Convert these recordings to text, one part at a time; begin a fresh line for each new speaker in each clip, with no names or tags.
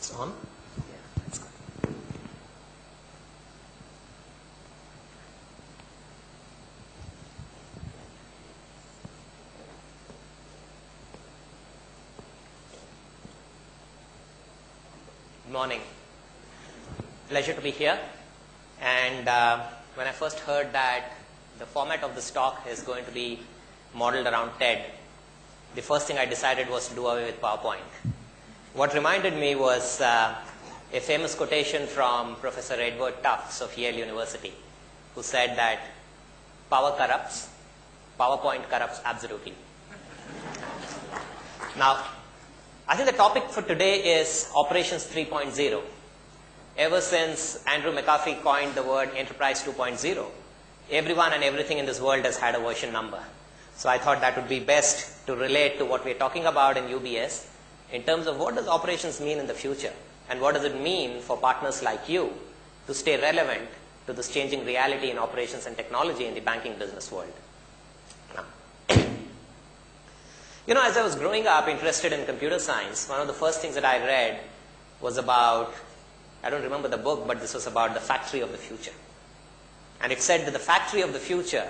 It's on? Yeah, that's good. Good morning. Pleasure to be here. And when I first heard that the format of this talk is going to be modeled around TED, the first thing I decided was to do away with PowerPoint. What reminded me was a famous quotation from Professor Edward Tufts of Yale University, who said that power corrupts, PowerPoint corrupts absolutely. Now, I think the topic for today is Operations 3.0. Ever since Andrew McAfee coined the word Enterprise 2.0, everyone and everything in this world has had a version number. So I thought that would be best to relate to what we're talking about in UBS in terms of what does operations mean in the future, and what does it mean for partners like you to stay relevant to this changing reality in operations and technology in the banking business world. Now, as I was growing up interested in computer science, one of the first things that I read was about, I don't remember the book, but this was about the factory of the future. And it said that the factory of the future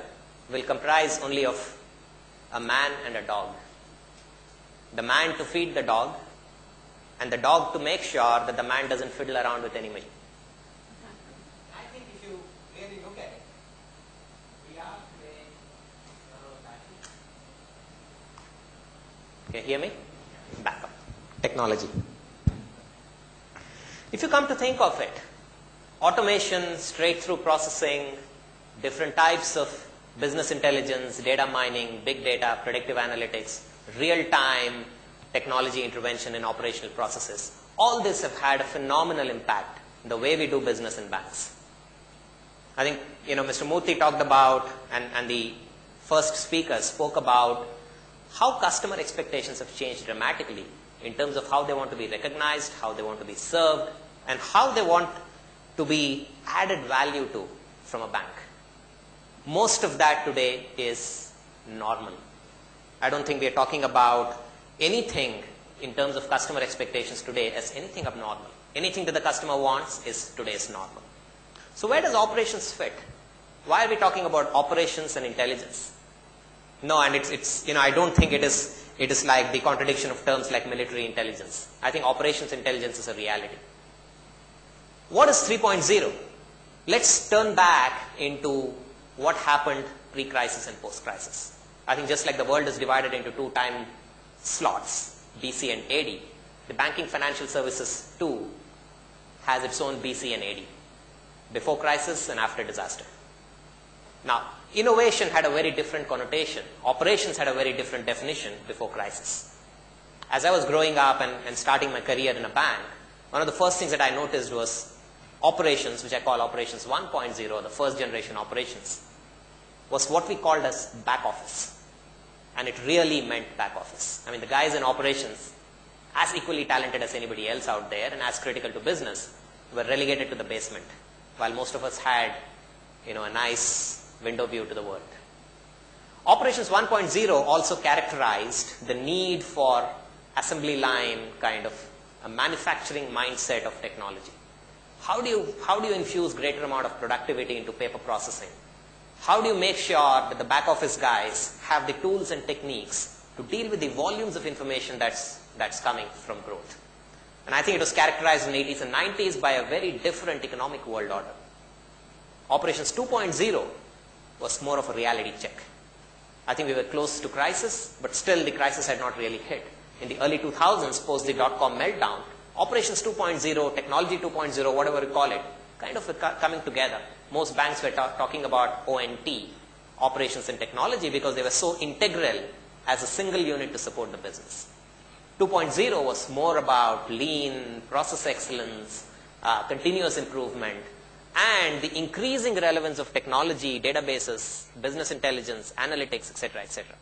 will comprise only of a man and a dog. The man to feed the dog, and the dog to make sure that the man doesn't fiddle around with any meal. I think if you really look at it, we are today. Okay, hear me? Back up. Technology. If you come to think of it, automation, straight-through processing, different types of business intelligence, data mining, big data, predictive analytics, real-time technology intervention in operational processes. All this have had a phenomenal impact in the way we do business in banks. I think, Mr. Murthy talked about, and the first speaker spoke about how customer expectations have changed dramatically in terms of how they want to be recognized, how they want to be served, and how they want to be added value to from a bank. Most of that today is normal. I don't think we are talking about anything in terms of customer expectations today as anything abnormal. Anything that the customer wants is today's normal. So where does operations fit? Why are we talking about operations and intelligence? No, and it's I don't think it is like the contradiction of terms like military intelligence. I think operations intelligence is a reality. What is 3.0? Let's turn back into what happened pre-crisis and post-crisis. I think just like the world is divided into two time slots, BC and AD, the banking financial services too has its own BC and AD, before crisis and after disaster. Now, innovation had a very different connotation. Operations had a very different definition before crisis. As I was growing up and starting my career in a bank, one of the first things that I noticed was operations, which I call operations 1.0, the first generation operations, was what we called as back office. And it really meant back office. I mean, the guys in operations, as equally talented as anybody else out there and as critical to business, were relegated to the basement, while most of us had, a nice window view to the world. Operations 1.0 also characterized the need for assembly line kind of a manufacturing mindset of technology. How do you infuse greater amount of productivity into paper processing? How do you make sure that the back office guys have the tools and techniques to deal with the volumes of information that's coming from growth? And I think it was characterized in the 80s and 90s by a very different economic world order. Operations 2.0 was more of a reality check. I think we were close to crisis, but still the crisis had not really hit. In the early 2000s, post the dot-com meltdown, Operations 2.0, Technology 2.0, whatever you call it, kind of coming together. Most banks were talking about ONT, operations and technology, because they were so integral as a single unit to support the business. 2.0 was more about lean, process excellence, continuous improvement, and the increasing relevance of technology, databases, business intelligence, analytics, etc., etc.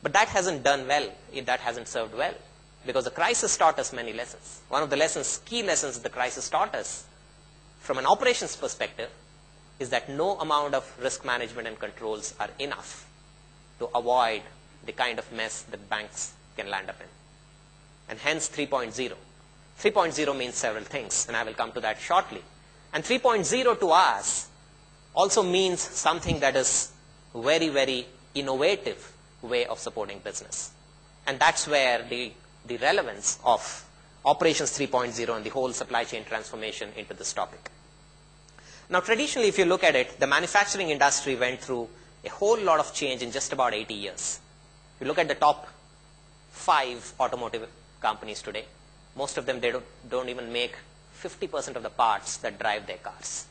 But that hasn't done well, that hasn't served well, because the crisis taught us many lessons. One of the lessons, key lessons the crisis taught us from an operations perspective is that no amount of risk management and controls are enough to avoid the kind of mess that banks can land up in. And hence 3.0. 3.0 means several things, and I will come to that shortly. And 3.0 to us also means something that is very, very innovative way of supporting business. And that's where the relevance of Operations 3.0 and the whole supply chain transformation into this topic. Now, traditionally, if you look at it, the manufacturing industry went through a whole lot of change in just about 80 years. If you look at the top 5 automotive companies today, most of them, they don't even make 50% of the parts that drive their cars.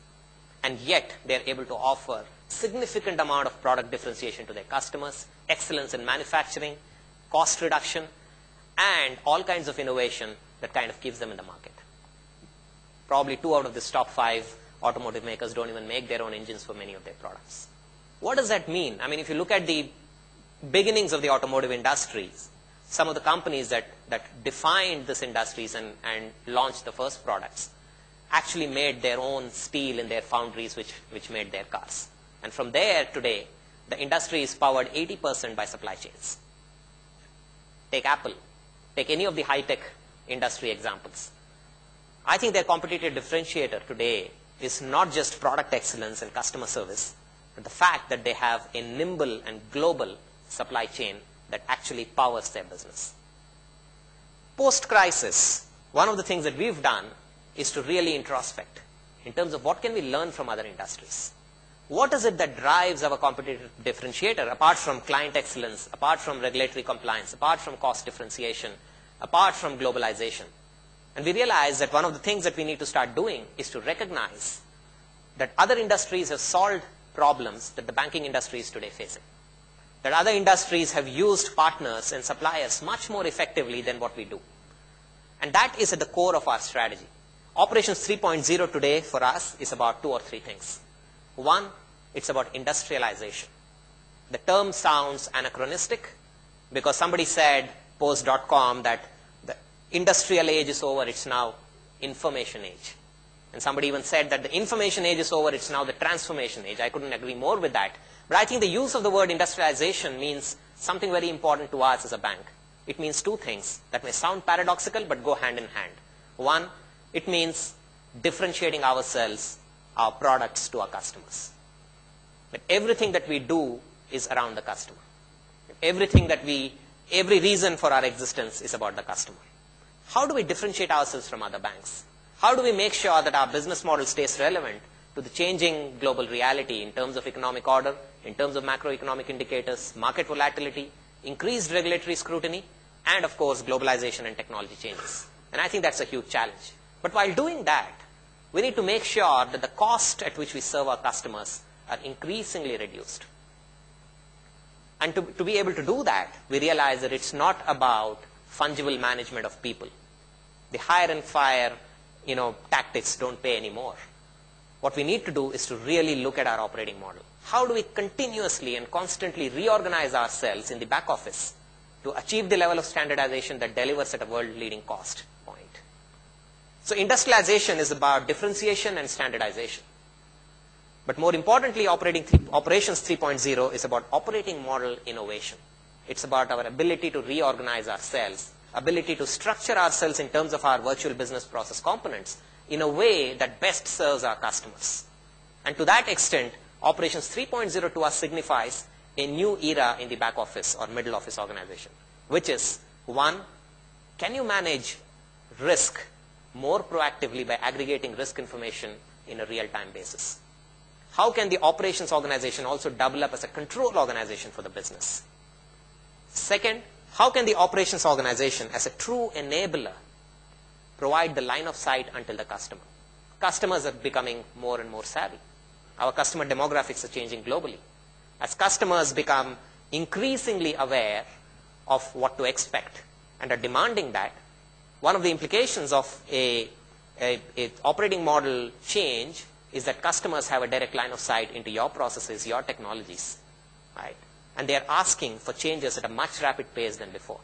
And yet, they're able to offer significant amount of product differentiation to their customers, excellence in manufacturing, cost reduction, and all kinds of innovation that kind of keeps them in the market. Probably 2 out of this top 5 automotive makers don't even make their own engines for many of their products. What does that mean? I mean, if you look at the beginnings of the automotive industries, some of the companies that defined this industries and launched the first products actually made their own steel in their foundries which made their cars. And from there today, the industry is powered 80% by supply chains. Take Apple. Take any of the high-tech industry examples. I think their competitive differentiator today is not just product excellence and customer service, but the fact that they have a nimble and global supply chain that actually powers their business. Post-crisis, one of the things that we've done is to really introspect in terms of what can we learn from other industries. What is it that drives our competitive differentiator apart from client excellence, apart from regulatory compliance, apart from cost differentiation, apart from globalization? And we realize that one of the things that we need to start doing is to recognize that other industries have solved problems that the banking industry is today facing. That other industries have used partners and suppliers much more effectively than what we do. And that is at the core of our strategy. Operations 3.0 today for us is about 2 or 3 things. One, it's about industrialization. The term sounds anachronistic because somebody said, post.com, that the industrial age is over, it's now information age. And somebody even said that the information age is over, it's now the transformation age. I couldn't agree more with that. But I think the use of the word industrialization means something very important to us as a bank. It means 2 things that may sound paradoxical but go hand in hand. One, it means differentiating ourselves, our products to our customers. But everything that we do is around the customer. Every reason for our existence is about the customer. How do we differentiate ourselves from other banks? How do we make sure that our business model stays relevant to the changing global reality in terms of economic order, in terms of macroeconomic indicators, market volatility, increased regulatory scrutiny, and of course, globalization and technology changes? And I think that's a huge challenge. But while doing that, we need to make sure that the cost at which we serve our customers are increasingly reduced. And to be able to do that, we realize that it's not about fungible management of people. The hire and fire, tactics don't pay anymore. What we need to do is to really look at our operating model. How do we continuously and constantly reorganize ourselves in the back office to achieve the level of standardization that delivers at a world-leading cost point? So industrialization is about differentiation and standardization. But more importantly, Operations 3.0 is about operating model innovation. It's about our ability to reorganize ourselves, ability to structure ourselves in terms of our virtual business process components in a way that best serves our customers. And to that extent, Operations 3.0 to us signifies a new era in the back office or middle office organization, which is, one, can you manage risk more proactively by aggregating risk information in a real-time basis? How can the operations organization also double up as a control organization for the business? Second, how can the operations organization as a true enabler provide the line of sight until the customer? Customers are becoming more and more savvy. Our customer demographics are changing globally. As customers become increasingly aware of what to expect and are demanding that, one of the implications of a operating model change is that customers have a direct line of sight into your processes, your technologies, right? And they are asking for changes at a much rapid pace than before.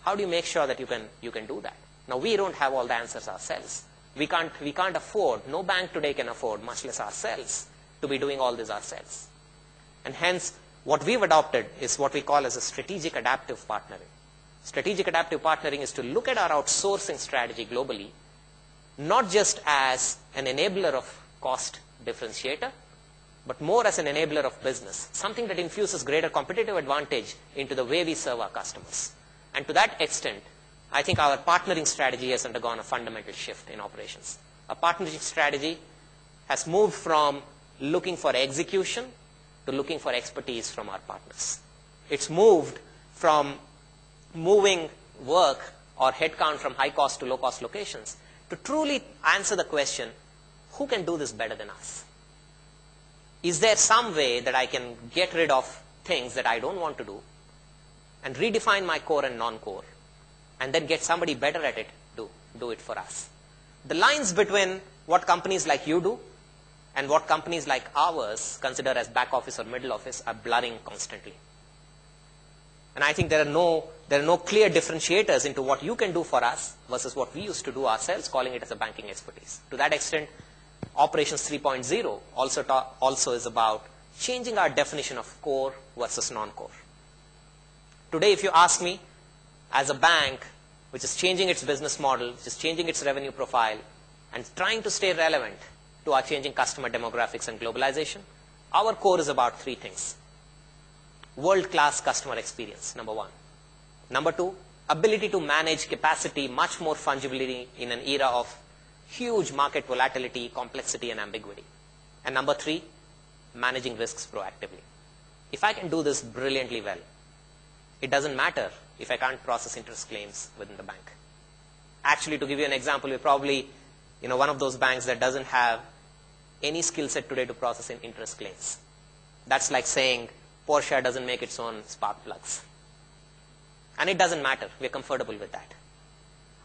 How do you make sure that you can do that? Now, we don't have all the answers ourselves. We can't afford, no bank today can afford, much less ourselves, to be doing all this ourselves. And hence, what we've adopted is what we call as a strategic adaptive partnering. Strategic adaptive partnering is to look at our outsourcing strategy globally not just as an enabler of cost differentiator, but more as an enabler of business, something that infuses greater competitive advantage into the way we serve our customers. And to that extent, I think our partnering strategy has undergone a fundamental shift in operations. Our partnership strategy has moved from looking for execution to looking for expertise from our partners. It's moved from moving work or headcount from high cost to low cost locations to truly answer the question, who can do this better than us? Is there some way that I can get rid of things that I don't want to do and redefine my core and non-core and then get somebody better at it to do it for us? The lines between what companies like you do and what companies like ours consider as back office or middle office are blurring constantly. And I think there are no clear differentiators into what you can do for us versus what we used to do ourselves, calling it as a banking expertise. To that extent, Operations 3.0 also is about changing our definition of core versus non-core. Today, if you ask me, as a bank which is changing its business model, which is changing its revenue profile, and trying to stay relevant to our changing customer demographics and globalization, our core is about three things. World-class customer experience, number one. Number two, ability to manage capacity much more fungibly in an era of huge market volatility, complexity, and ambiguity. And number three, managing risks proactively. If I can do this brilliantly well, it doesn't matter if I can't process interest claims within the bank. Actually, to give you an example, we're probably one of those banks that doesn't have any skill set today to process interest claims. That's like saying Porsche doesn't make its own spark plugs. And it doesn't matter. We're comfortable with that.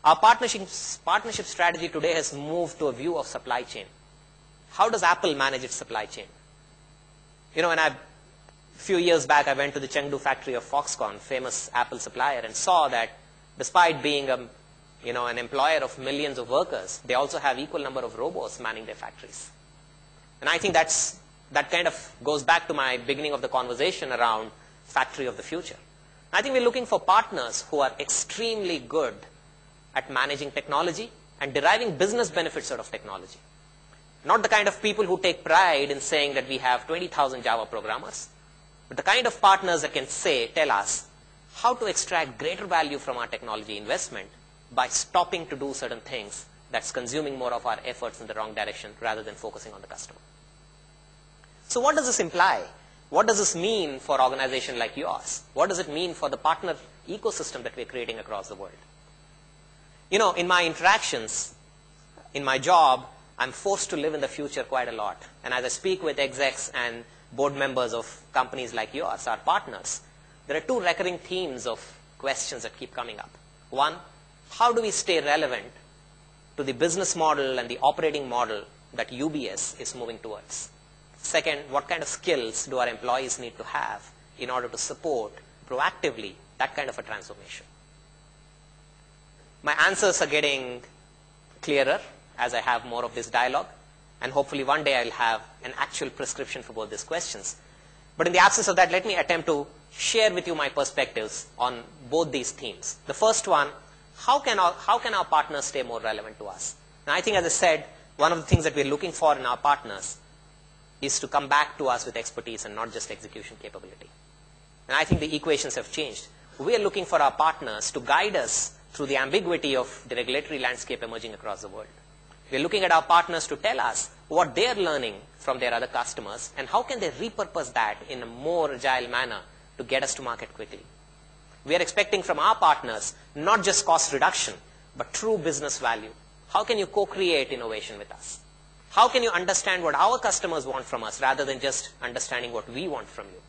Our partnership strategy today has moved to a view of supply chain. How does Apple manage its supply chain? A few years back, I went to the Chengdu factory of Foxconn, famous Apple supplier, and saw that despite being an employer of millions of workers, they also have equal number of robots manning their factories. And I think that kind of goes back to my beginning of the conversation around factory of the future. I think we're looking for partners who are extremely good at managing technology and deriving business benefits out of technology. Not the kind of people who take pride in saying that we have 20,000 Java programmers, but the kind of partners that can tell us how to extract greater value from our technology investment by stopping to do certain things that's consuming more of our efforts in the wrong direction rather than focusing on the customer. So what does this imply? What does this mean for an organization like yours? What does it mean for the partner ecosystem that we're creating across the world? In my interactions, in my job, I'm forced to live in the future quite a lot. And as I speak with execs and board members of companies like yours, our partners, there are two recurring themes of questions that keep coming up. One, how do we stay relevant to the business model and the operating model that UBS is moving towards? Second, what kind of skills do our employees need to have in order to support proactively that kind of a transformation? My answers are getting clearer as I have more of this dialogue, and hopefully one day I'll have an actual prescription for both these questions. But in the absence of that, let me attempt to share with you my perspectives on both these themes. The first one, how can our partners stay more relevant to us? And I think, as I said, one of the things that we're looking for in our partners is to come back to us with expertise and not just execution capability. And I think the equations have changed. We are looking for our partners to guide us through the ambiguity of the regulatory landscape emerging across the world. We're looking at our partners to tell us what they're learning from their other customers and how can they repurpose that in a more agile manner to get us to market quickly. We are expecting from our partners not just cost reduction, but true business value. How can you co-create innovation with us? How can you understand what our customers want from us rather than just understanding what we want from you?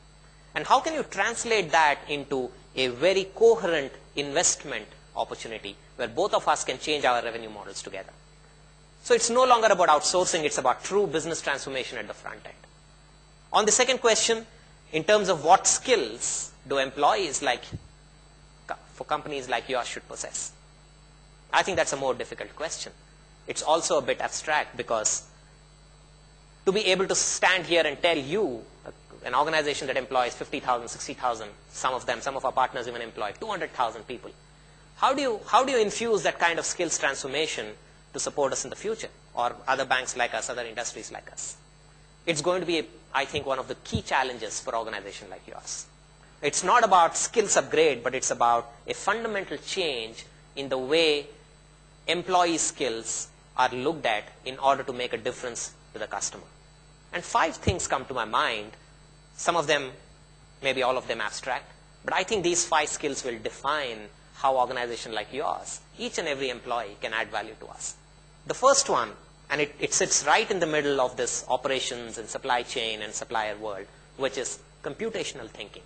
And how can you translate that into a very coherent investment opportunity where both of us can change our revenue models together? So it's no longer about outsourcing, it's about true business transformation at the front end. On the second question, in terms of what skills do employees for companies like yours should possess? I think that's a more difficult question. It's also a bit abstract because to be able to stand here and tell you, an organization that employs 50,000, 60,000, some of our partners even employ 200,000 people, how do you infuse that kind of skills transformation to support us in the future, or other banks like us, other industries like us. It's going to be, I think, one of the key challenges for an organization like yours. It's not about skills upgrade, but it's about a fundamental change in the way employee skills are looked at in order to make a difference to the customer. And 5 things come to my mind. Some of them, maybe all of them abstract, but I think these 5 skills will define how an organization like yours, each and every employee, can add value to us. The first one, and it sits right in the middle of this operations and supply chain and supplier world, which is computational thinking.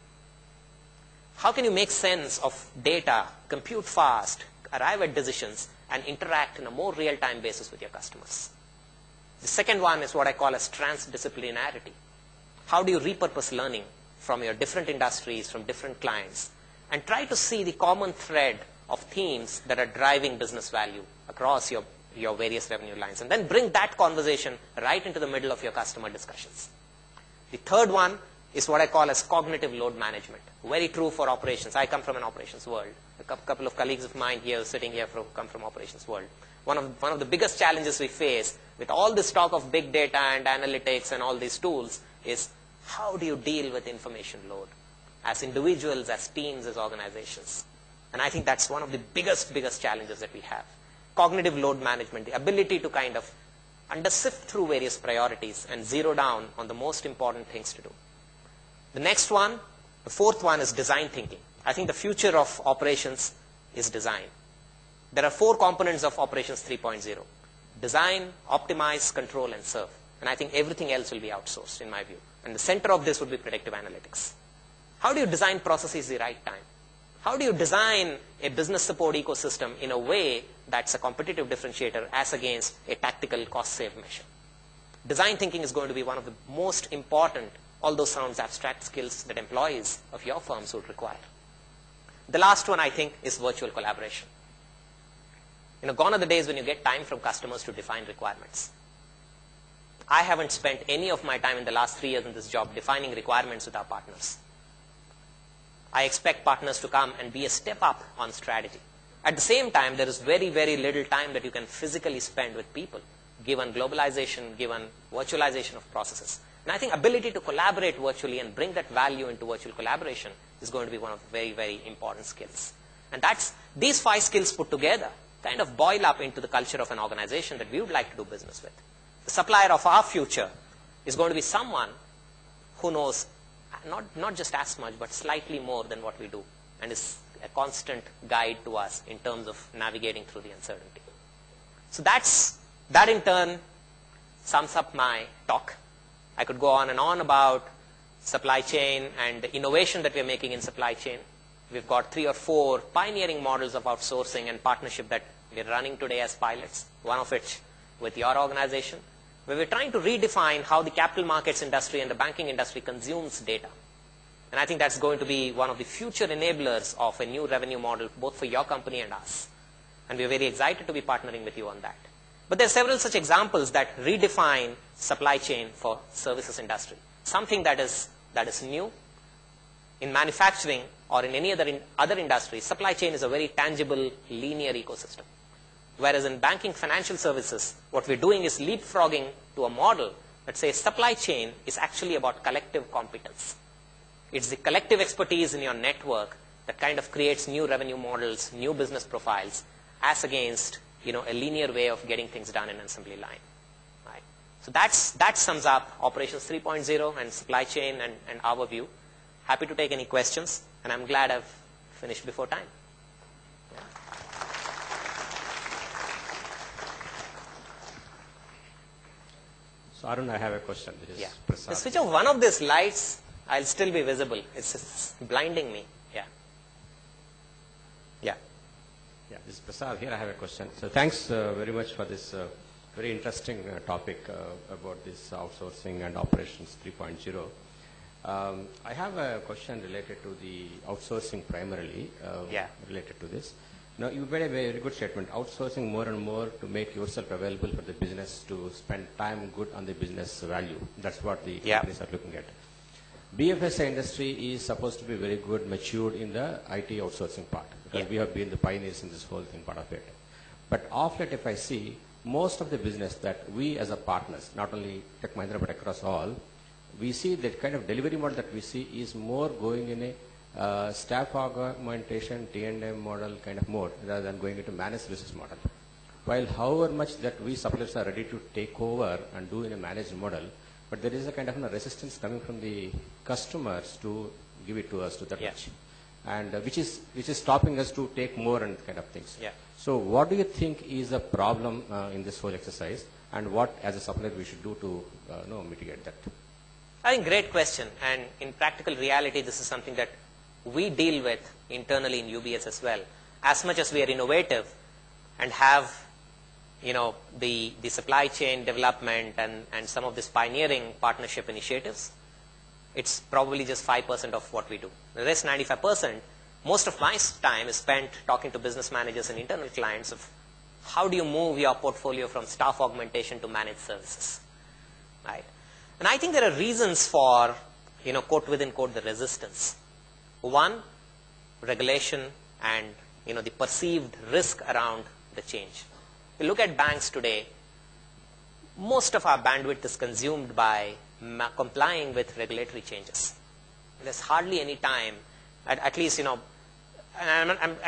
How can you make sense of data, compute fast, arrive at decisions, and interact in a more real-time basis with your customers? The second one is what I call as transdisciplinarity. How do you repurpose learning from your different industries, from different clients, and try to see the common thread of themes that are driving business value across your various revenue lines, and then bring that conversation right into the middle of your customer discussions. The third one is what I call as cognitive load management. Very true for operations. I come from an operations world. A couple of colleagues of mine here sitting here come from operations world. One of the biggest challenges we face with all this talk of big data and analytics and all these tools is how do you deal with information load as individuals, as teams, as organizations? And I think that's one of the biggest challenges that we have. Cognitive load management, the ability to kind of sift through various priorities and zero down on the most important things to do. The next one, the fourth one, is design thinking. I think the future of operations is design. There are 4 components of operations 3.0. Design, optimize, control, and serve. And I think everything else will be outsourced, in my view. And the center of this would be predictive analytics. How do you design processes the right time? How do you design a business support ecosystem in a way that's a competitive differentiator as against a tactical cost-save measure? Design thinking is going to be one of the most important, although sounds abstract, skills that employees of your firms would require. The last one, I think, is virtual collaboration. Gone are the days when you get time from customers to define requirements. I haven't spent any of my time in the last 3 years in this job defining requirements with our partners. I expect partners to come and be a step up on strategy. At the same time, there is very little time that you can physically spend with people, given globalization, given virtualization of processes. And I think ability to collaborate virtually and bring that value into virtual collaboration is going to be one of the very important skills. And these 5 skills put together kind of boil up into the culture of an organization that we would like to do business with. The supplier of our future is going to be someone who knows not just as much, but slightly more than what we do, and is a constant guide to us in terms of navigating through the uncertainty. So that in turn sums up my talk. I could go on and on about supply chain and the innovation that we're making in supply chain. We've got 3 or 4 pioneering models of outsourcing and partnership that we're running today as pilots, one of which with your organization, where we're trying to redefine how the capital markets industry and the banking industry consumes data. And I think that's going to be one of the future enablers of a new revenue model, both for your company and us. And we're very excited to be partnering with you on that. But there are several such examples that redefine supply chain for services industry. Something that is new. In manufacturing or in any other industry, supply chain is a very tangible, linear ecosystem. Whereas in banking financial services, what we're doing is leapfrogging to a model that says supply chain is actually about collective competence. It's the collective expertise in your network that kind of creates new revenue models, new business profiles, as against a linear way of getting things done in an assembly line. Right? So that sums up operations 3.0 and supply chain and our view. Happy to take any questions, and I'm glad I've finished before time.
So Arun, I have a question. This is Prasad.
The switch of one of these lights, I'll still be visible. It's blinding me.
Yeah, this is Prasad here. I have a question. So thanks very much for this very interesting topic about this outsourcing and operations 3.0. I have a question related to the outsourcing primarily, related to this. Now, you made a very good statement, outsourcing more and more to make yourself available for the business to spend time good on the business value. That's what the companies are looking at. BFSI industry is supposed to be very good, matured in the IT outsourcing part, because we have been the pioneers in this whole thing part of it. But of late, if I see, most of the business that we as a partners, not only Tech Mahindra but across all, we see that kind of delivery model that we see is more going in a staff augmentation, T&M model kind of mode rather than going into managed services model. While however much that we suppliers are ready to take over and do in a managed model, but there is a kind of resistance coming from the customers to give it to us to that much, and which is stopping us to take more and kind of things.
Yeah.
So what do you think is the problem in this whole exercise, and what as a supplier we should do to mitigate that?
I think great question, and in practical reality, this is something that we deal with internally in UBS as well. As much as we are innovative and have the supply chain development and some of this pioneering partnership initiatives, it's probably just 5% of what we do. The rest 95%, most of my time is spent talking to business managers and internal clients of how do you move your portfolio from staff augmentation to managed services, right? And I think there are reasons for, quote within quote, the resistance. One, regulation and, the perceived risk around the change. You look at banks today, most of our bandwidth is consumed by complying with regulatory changes. There's hardly any time, at least, I'll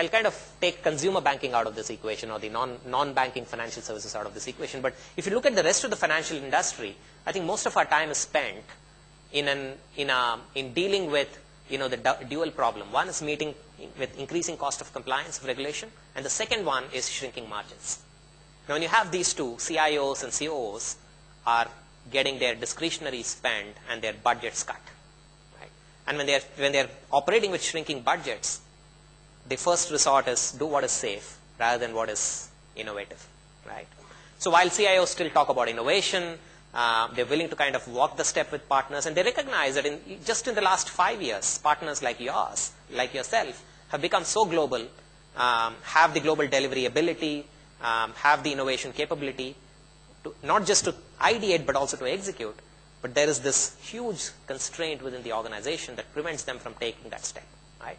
kind of take consumer banking out of this equation or the non-banking financial services out of this equation. But if you look at the rest of the financial industry, I think most of our time is spent in dealing with the dual problem. One is meeting with increasing cost of compliance of regulation, and the second one is shrinking margins. Now, when you have these two, CIOs and COOs are getting their discretionary spend and their budgets cut, right? And when they're operating with shrinking budgets, the first resort is do what is safe rather than what is innovative, right? So while CIOs still talk about innovation, they're willing to kind of walk the step with partners, and they recognize that just in the last 5 years, partners like yours, like yourself, have become so global, have the global delivery ability, have the innovation capability, to not just to ideate but also to execute. But there is this huge constraint within the organization that prevents them from taking that step, right?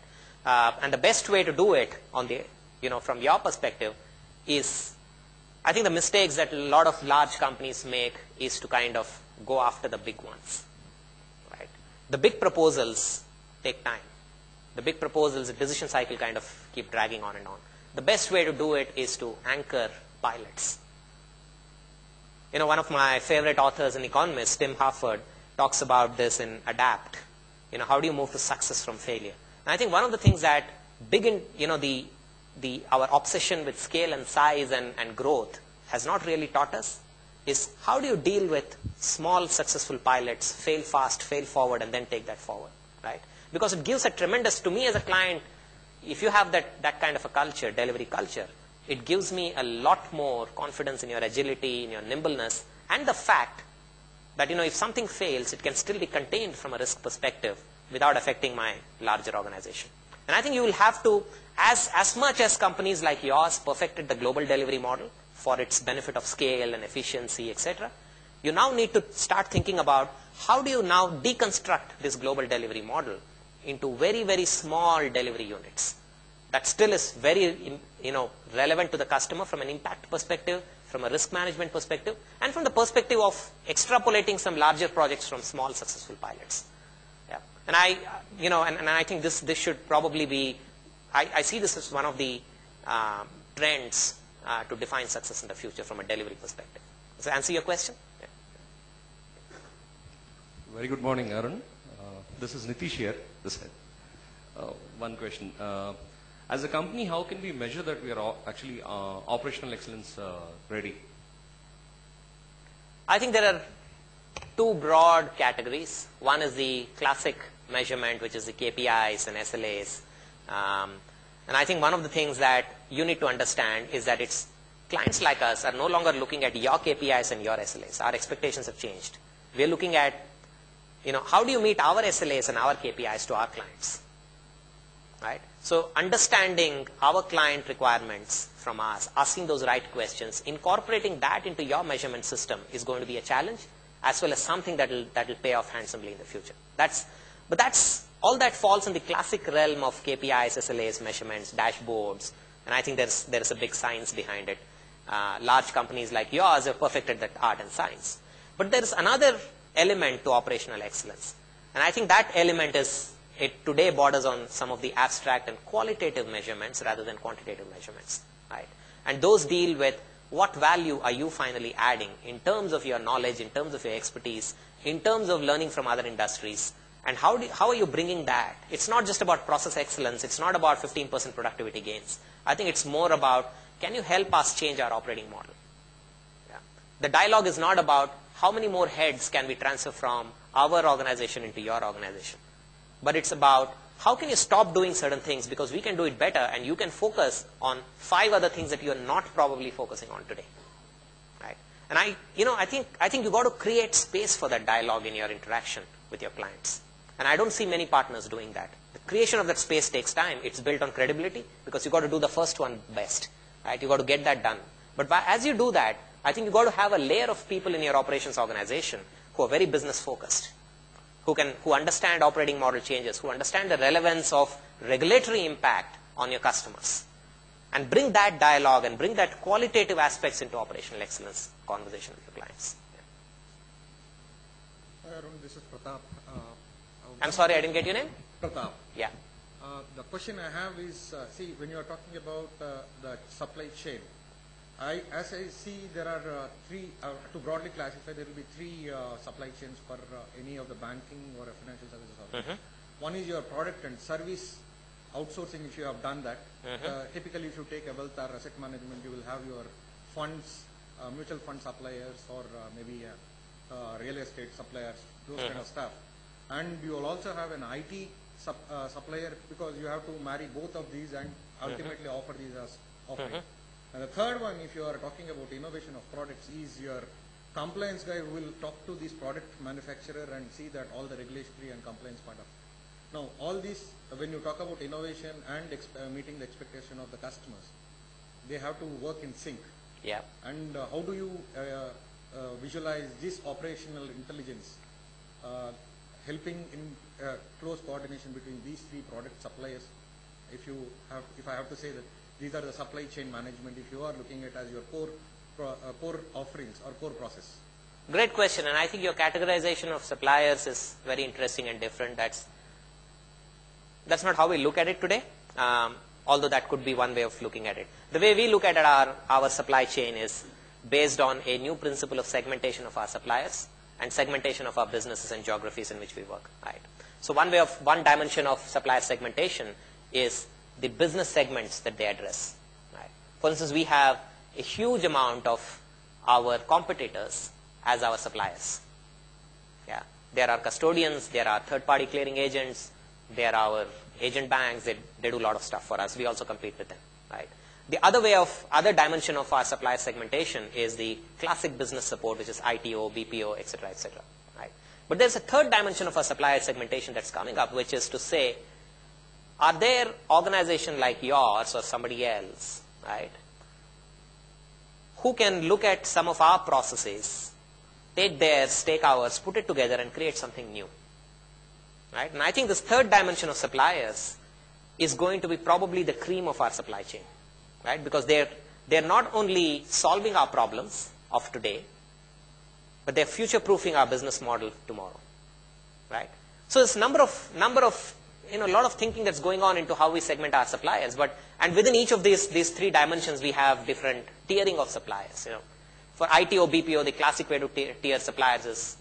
And the best way to do it on the, from your perspective is, I think the mistakes that a lot of large companies make is to kind of go after the big ones, right? The big proposals take time. The big proposals, the decision cycle kind of keep dragging on and on. The best way to do it is to anchor pilots. One of my favorite authors and economists, Tim Harford, talks about this in Adapt. How do you move to success from failure? And I think one of the things that our obsession with scale and size and growth has not really taught us is how do you deal with small successful pilots, fail fast, fail forward, and then take that forward, right? Because it gives a tremendous, to me as a client, if you have that kind of a culture, delivery culture, it gives me a lot more confidence in your agility, in your nimbleness, and the fact that, if something fails, it can still be contained from a risk perspective without affecting my larger organization. And I think you will have to, as much as companies like yours perfected the global delivery model for its benefit of scale and efficiency, etc., you now need to start thinking about how do you now deconstruct this global delivery model into very, very small delivery units that still is very, relevant to the customer from an impact perspective, from a risk management perspective, and from the perspective of extrapolating some larger projects from small successful pilots. Yeah. And I think this should probably be, I see this as one of the trends to define success in the future from a delivery perspective. Does that answer your question? Yeah.
Very good morning, Arun. This is Nitish here. One question. As a company, how can we measure that we are actually operational excellence ready?
I think there are two broad categories. One is the classic measurement, which is the KPIs and SLAs. And I think one of the things that you need to understand is that clients like us are no longer looking at your KPIs and your SLAs. Our expectations have changed. We're looking at, how do you meet our SLAs and our KPIs to our clients, right? So understanding our client requirements from us, asking those right questions, incorporating that into your measurement system is going to be a challenge, as well as something that will pay off handsomely in the future. But that's all that falls in the classic realm of KPIs, SLAs, measurements, dashboards, and I think there is a big science behind it. Large companies like yours have perfected that art and science. But there is another element to operational excellence. And I think that element it today borders on some of the abstract and qualitative measurements rather than quantitative measurements, right? And those deal with what value are you finally adding in terms of your knowledge, in terms of your expertise, in terms of learning from other industries, and how are you bringing that? It's not just about process excellence. It's not about 15% productivity gains. I think it's more about, can you help us change our operating model? Yeah. The dialogue is not about how many more heads can we transfer from our organization into your organization. But it's about how can you stop doing certain things because we can do it better and you can focus on 5 other things that you are not probably focusing on today. Right? And I think you got to create space for that dialogue in your interaction with your clients. And I don't see many partners doing that. The creation of that space takes time. It's built on credibility because you got to do the first one best. Right? You got to get that done. But as you do that, I think you got to have a layer of people in your operations organization who are very business focused, who understand operating model changes, who understand the relevance of regulatory impact on your customers, and bring that dialogue and bring that qualitative aspects into operational excellence conversation with your clients.
Hi, Arun, this is Pratap.
I'm sorry, I didn't get your name?
Pratap.
Yeah.
The question I have is, see, when you are talking about the supply chain, as I see, there are 3, to broadly classify, there will be 3 supply chains for any of the banking or financial services. One is your product and service outsourcing, if you have done that. Typically, if you take a wealth or asset management, you will have your funds, mutual fund suppliers, or maybe real estate suppliers, those kind of stuff. And you will also have an IT supplier because you have to marry both of these and ultimately offer these as offering. And the third one, if you are talking about innovation of products, is your compliance guy who will talk to this product manufacturer and see that all the regulatory and compliance part of. Now, all these, when you talk about innovation and meeting the expectation of the customers, they have to work in sync.
Yeah.
And how do you visualize this operational intelligence helping in close coordination between these 3 product suppliers? If I have to say that these are the supply chain management, if you are looking at as your core offerings or core process.
Great question, and I think your categorization of suppliers is very interesting and different. That's not how we look at it today, although that could be one way of looking at it. The way we look at our supply chain is based on a new principle of segmentation of our suppliers and segmentation of our businesses and geographies in which we work. Right. So one dimension of supplier segmentation is the business segments that they address. Right. For instance, we have a huge amount of our competitors as our suppliers. Yeah. There are custodians, there are third-party clearing agents, there are our agent banks, they do a lot of stuff for us. We also compete with them. Right. The other dimension of our supplier segmentation is the classic business support, which is ITO, BPO, etc., etc. Right. But there's a third dimension of our supplier segmentation that's coming up, which is to say, are there organizations like yours or somebody else, right, who can look at some of our processes, take theirs, take ours, put it together and create something new? Right? And I think this third dimension of suppliers is going to be probably the cream of our supply chain, right? Because they're not only solving our problems of today, but they're future-proofing our business model tomorrow, right? So there's a lot of thinking that's going on into how we segment our suppliers, and within each of these 3 dimensions, we have different tiering of suppliers. For ITO, BPO, the classic way to tier suppliers is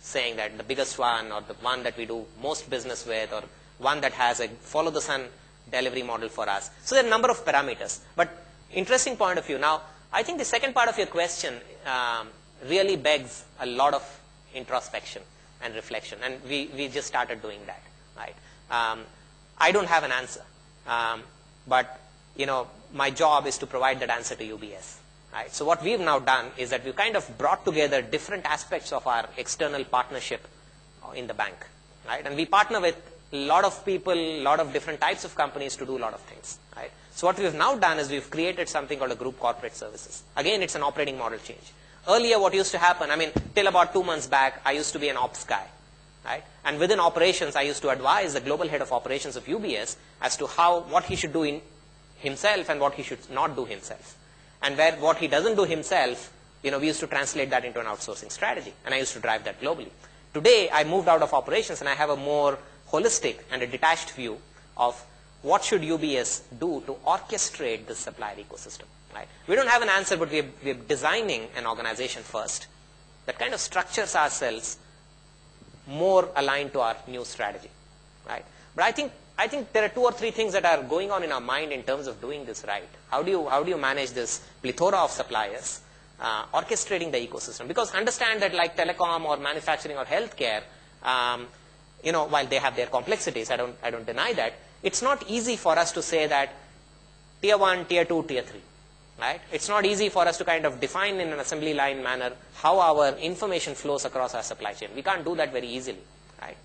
saying that the biggest one or the one that we do most business with or one that has a follow-the-sun delivery model for us. So there are a number of parameters. But interesting point of view. Now, I think the second part of your question really begs a lot of introspection and reflection, and we just started doing that. Right? I don't have an answer, but my job is to provide that answer to UBS. Right? So what we've now done is that we've kind of brought together different aspects of our external partnership in the bank. Right? And we partner with a lot of people, a lot of different types of companies to do a lot of things. Right? So what we've now done is we've created something called a group corporate services. Again, it's an operating model change. Earlier, what used to happen, till about 2 months back, I used to be an ops guy. Right? And within operations, I used to advise the global head of operations of UBS as to what he should do in himself and what he should not do himself. And where what he doesn't do himself, we used to translate that into an outsourcing strategy, and I used to drive that globally. Today, I moved out of operations, and I have a more holistic and a detached view of what should UBS do to orchestrate this supplier ecosystem. Right? We don't have an answer, but we're designing an organization first that kind of structures ourselves more aligned to our new strategy. Right? But I think there are 2 or 3 things that are going on in our mind in terms of doing this right. How do you manage this plethora of suppliers, orchestrating the ecosystem? Because understand that like telecom or manufacturing or healthcare, while they have their complexities, I don't deny that, it's not easy for us to say that tier 1, tier 2, tier 3. Right? It's not easy for us to kind of define in an assembly line manner how our information flows across our supply chain. We can't do that very easily. Right?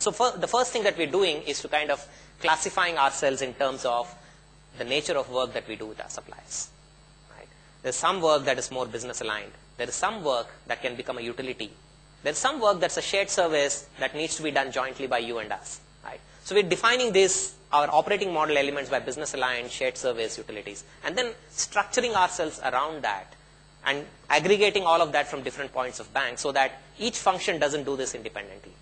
So the first thing that we're doing is to kind of classifying ourselves in terms of the nature of work that we do with our suppliers. Right? There's some work that is more business aligned. There is some work that can become a utility. There's some work that's a shared service that needs to be done jointly by you and us. Right? So we're defining our operating model elements by business aligned, shared service, utilities, and then structuring ourselves around that and aggregating all of that from different points of bank so that each function doesn't do this independently.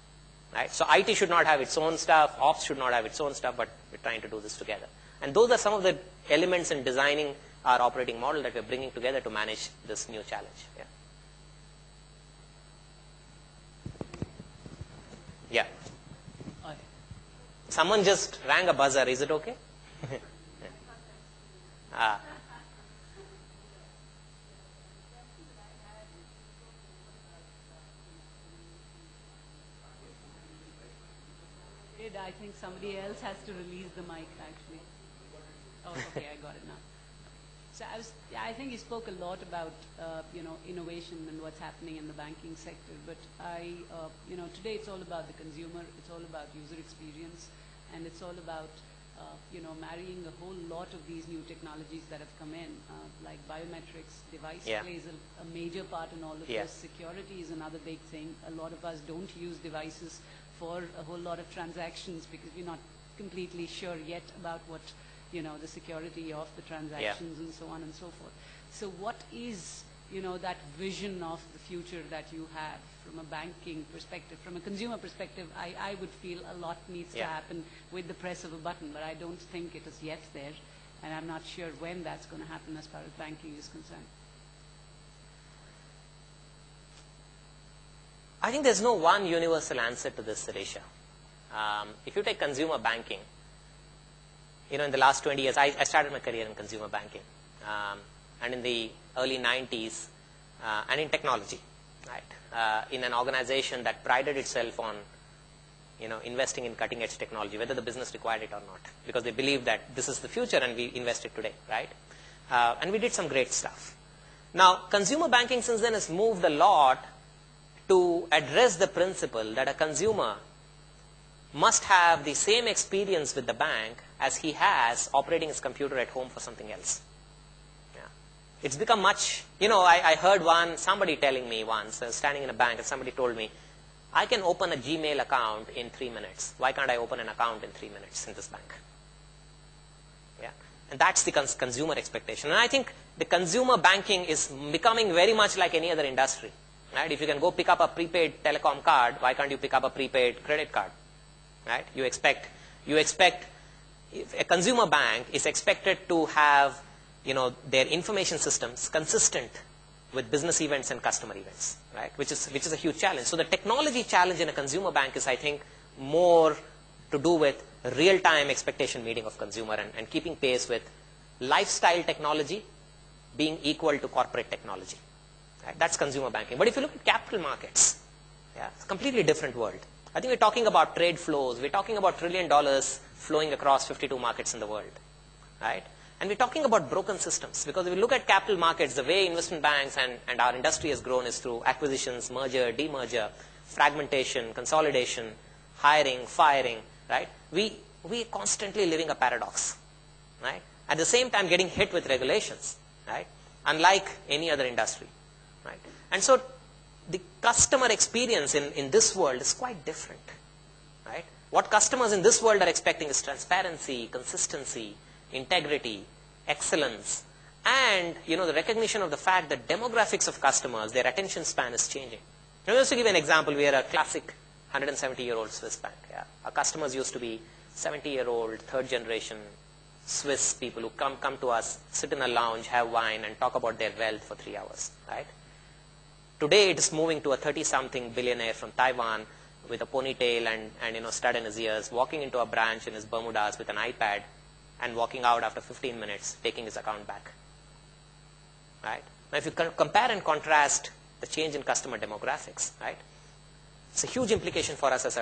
Right? So IT should not have its own stuff, ops should not have its own stuff, but we're trying to do this together. And those are some of the elements in designing our operating model that we're bringing together to manage this new challenge. Yeah. Yeah. Someone just rang a buzzer. Is it okay?
I think somebody else has to release the mic, actually. Oh, okay, I got it now. So I think you spoke a lot about, innovation and what's happening in the banking sector. But today it's all about the consumer. It's all about user experience, and it's all about, marrying a whole lot of these new technologies that have come in, like biometrics. Device plays a major part in all of this. Security is another big thing. A lot of us don't use devices for a whole lot of transactions because we're not completely sure yet about what the security of the transactions and so on and so forth. So what is, that vision of the future that you have from a banking perspective? From a consumer perspective, I would feel a lot needs to happen with the press of a button, but I don't think it is yet there, and I'm not sure when that's going to happen as far as banking is concerned.
I think there's no one universal answer to this, Sirisha. If you take consumer banking, in the last 20 years, I started my career in consumer banking, and in the early 90s, and in technology, right? In an organization that prided itself on, investing in cutting-edge technology, whether the business required it or not, because they believed that this is the future, and we invested today, right? And we did some great stuff. Now, consumer banking since then has moved a lot to address the principle that a consumer must have the same experience with the bank as he has operating his computer at home for something else. Yeah. It's become much, I heard somebody telling me once, standing in a bank, and somebody told me, I can open a Gmail account in 3 minutes. Why can't I open an account in 3 minutes in this bank? Yeah. And that's the consumer expectation. And I think the consumer banking is becoming very much like any other industry. Right? If you can go pick up a prepaid telecom card, why can't you pick up a prepaid credit card? Right? You expect a consumer bank is expected to have, their information systems consistent with business events and customer events, right? Which is a huge challenge. So the technology challenge in a consumer bank is, I think, more to do with real-time expectation meeting of consumer and keeping pace with lifestyle technology being equal to corporate technology. Right? That's consumer banking. But if you look at capital markets, it's a completely different world. I think we're talking about trade flows. We're talking about $1 trillion flowing across 52 markets in the world, right? And we're talking about broken systems, because if you look at capital markets, the way investment banks and our industry has grown is through acquisitions, merger, demerger, fragmentation, consolidation, hiring, firing, right? We are constantly living a paradox, right? At the same time getting hit with regulations, right? Unlike any other industry. Right? And so the customer experience in this world is quite different. Right? What customers in this world are expecting is transparency, consistency, integrity, excellence, and the recognition of the fact that demographics of customers, their attention span is changing. Now, just to give you an example, we are a classic 170-year-old Swiss bank. Yeah. Our customers used to be 70-year-old, third-generation Swiss people who come to us, sit in a lounge, have wine, and talk about their wealth for 3 hours. Right? Today, it is moving to a 30-something billionaire from Taiwan with a ponytail and stud in his ears, walking into a branch in his Bermudas with an iPad, and walking out after 15 minutes, taking his account back. Right? Now, if you compare and contrast the change in customer demographics, right, it's a huge implication for us as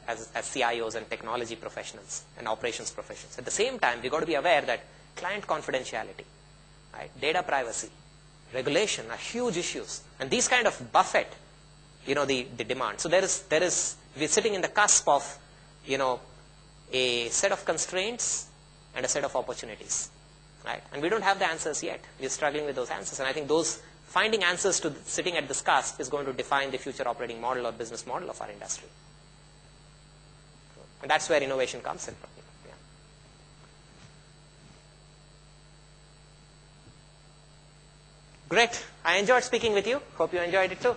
CIOs and technology professionals and operations professionals. At the same time, we've got to be aware that client confidentiality, right, data privacy, regulation are huge issues, and these kind of buffet, the demand. So we're sitting in the cusp of, a set of constraints and a set of opportunities, right? And we don't have the answers yet. We're struggling with those answers, and I think finding answers to sitting at this cusp is going to define the future operating model or business model of our industry. And that's where innovation comes in. Yeah. Great. I enjoyed speaking with you. Hope you enjoyed it too.